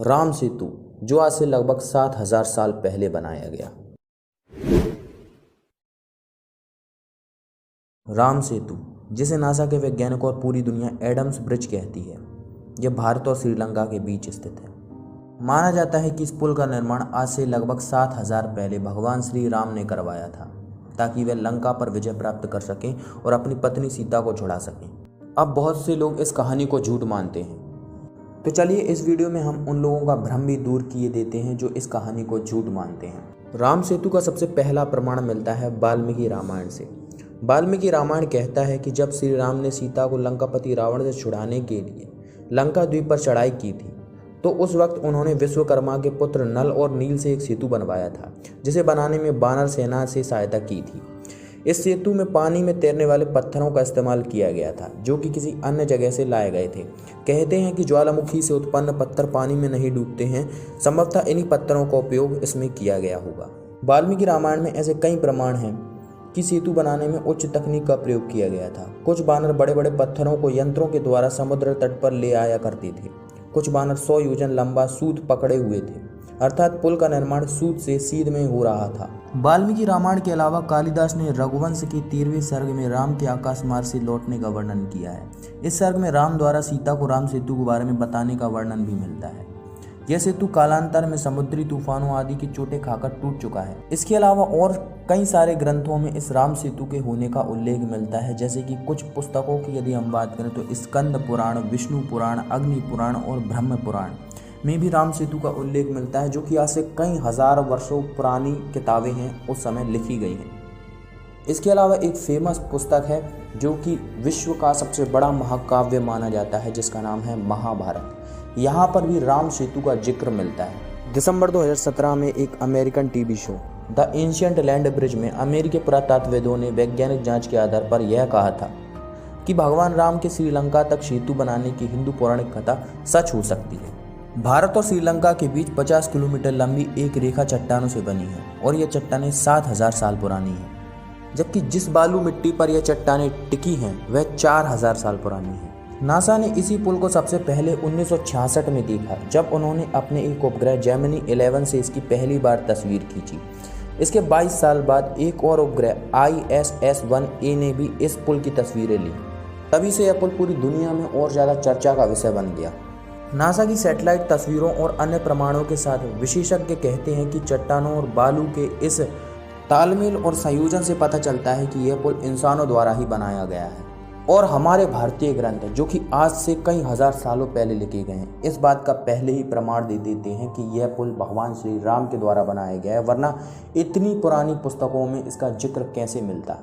राम सेतु, जो आज से लगभग 7,000 साल पहले बनाया गया। राम सेतु, जिसे नासा के वैज्ञानिक और पूरी दुनिया एडम्स ब्रिज कहती है, यह भारत और श्रीलंका के बीच स्थित है। माना जाता है कि इस पुल का निर्माण आज से लगभग 7,000 पहले भगवान श्री राम ने करवाया था, ताकि वे लंका पर विजय प्राप्त कर सकें और अपनी पत्नी सीता को छुड़ा सकें। अब बहुत से लोग इस कहानी को झूठ मानते हैं, तो चलिए इस वीडियो में हम उन लोगों का भ्रम भी दूर किए देते हैं जो इस कहानी को झूठ मानते हैं। राम सेतु का सबसे पहला प्रमाण मिलता है वाल्मीकि रामायण से। वाल्मीकि रामायण कहता है कि जब श्री राम ने सीता को लंकापति रावण से छुड़ाने के लिए लंका द्वीप पर चढ़ाई की थी, तो उस वक्त उन्होंने विश्वकर्मा के पुत्र नल और नील से एक सेतु बनवाया था, जिसे बनाने में वानर सेना से सहायता की थी। इस सेतु में पानी में तैरने वाले पत्थरों का इस्तेमाल किया गया था, जो कि किसी अन्य जगह से लाए गए थे। कहते हैं कि ज्वालामुखी से उत्पन्न पत्थर पानी में नहीं डूबते हैं, संभवतः इन्हीं पत्थरों का उपयोग इसमें किया गया होगा। वाल्मीकि रामायण में ऐसे कई प्रमाण हैं कि सेतु बनाने में उच्च तकनीक का प्रयोग किया गया था। कुछ बानर बड़े बड़े पत्थरों को यंत्रों के द्वारा समुद्र तट पर ले आया करते थे। कुछ बानर 100 योजन लंबा सूत पकड़े हुए थे, अर्थात पुल का निर्माण सूत से सीध में हो रहा था। वाल्मीकि रामायण के अलावा कालिदास ने रघुवंश के 13वें सर्ग में राम के आकाश मार्ग से लौटने का वर्णन किया है। इस सर्ग में राम द्वारा सीता को राम सेतु के बारे में बताने का वर्णन भी मिलता है। यह सेतु कालांतर में समुद्री तूफानों आदि की चोटें खाकर टूट चुका है। इसके अलावा और कई सारे ग्रंथों में इस राम सेतु के होने का उल्लेख मिलता है, जैसे कि कुछ पुस्तकों की यदि हम बात करें तो स्कंद पुराण, विष्णु पुराण, अग्नि पुराण और ब्रह्म पुराण में भी राम सेतु का उल्लेख मिलता है, जो कि आज से कई हजार वर्षों पुरानी किताबें हैं, उस समय लिखी गई हैं। इसके अलावा एक फेमस पुस्तक है जो कि विश्व का सबसे बड़ा महाकाव्य माना जाता है, जिसका नाम है महाभारत। यहाँ पर भी राम सेतु का जिक्र मिलता है। दिसंबर 2017 में एक American TV show the ancient land bridge में अमेरिकी पुरातत्वविदों ने वैज्ञानिक जांच के आधार पर यह कहा था कि भगवान राम के श्रीलंका तक सेतु बनाने की हिंदू पौराणिक कथा सच हो सकती है। भारत और श्रीलंका के बीच 50 किलोमीटर लंबी एक रेखा चट्टानों से बनी है और यह चट्टानें 7,000 साल पुरानी हैं, जबकि जिस बालू मिट्टी पर यह चट्टानें टिकी हैं वह 4,000 साल पुरानी है। नासा ने इसी पुल को सबसे पहले 1966 में देखा, जब उन्होंने अपने एक उपग्रह जेमिनी 11 से इसकी पहली बार तस्वीर खींची। इसके 22 साल बाद एक और उपग्रह ISS-1A ने भी इस पुल की तस्वीरें ली। तभी से यह पुल पूरी दुनिया में और ज़्यादा चर्चा का विषय बन गया। नासा की सैटेलाइट तस्वीरों और अन्य प्रमाणों के साथ विशेषज्ञ कहते हैं कि चट्टानों और बालू के इस तालमेल और संयोजन से पता चलता है कि यह पुल इंसानों द्वारा ही बनाया गया है। और हमारे भारतीय ग्रंथ, जो कि आज से कई हजार सालों पहले लिखे गए हैं, इस बात का पहले ही प्रमाण दे देते हैं कि यह पुल भगवान श्री राम के द्वारा बनाया गया है, वरना इतनी पुरानी पुस्तकों में इसका जिक्र कैसे मिलता।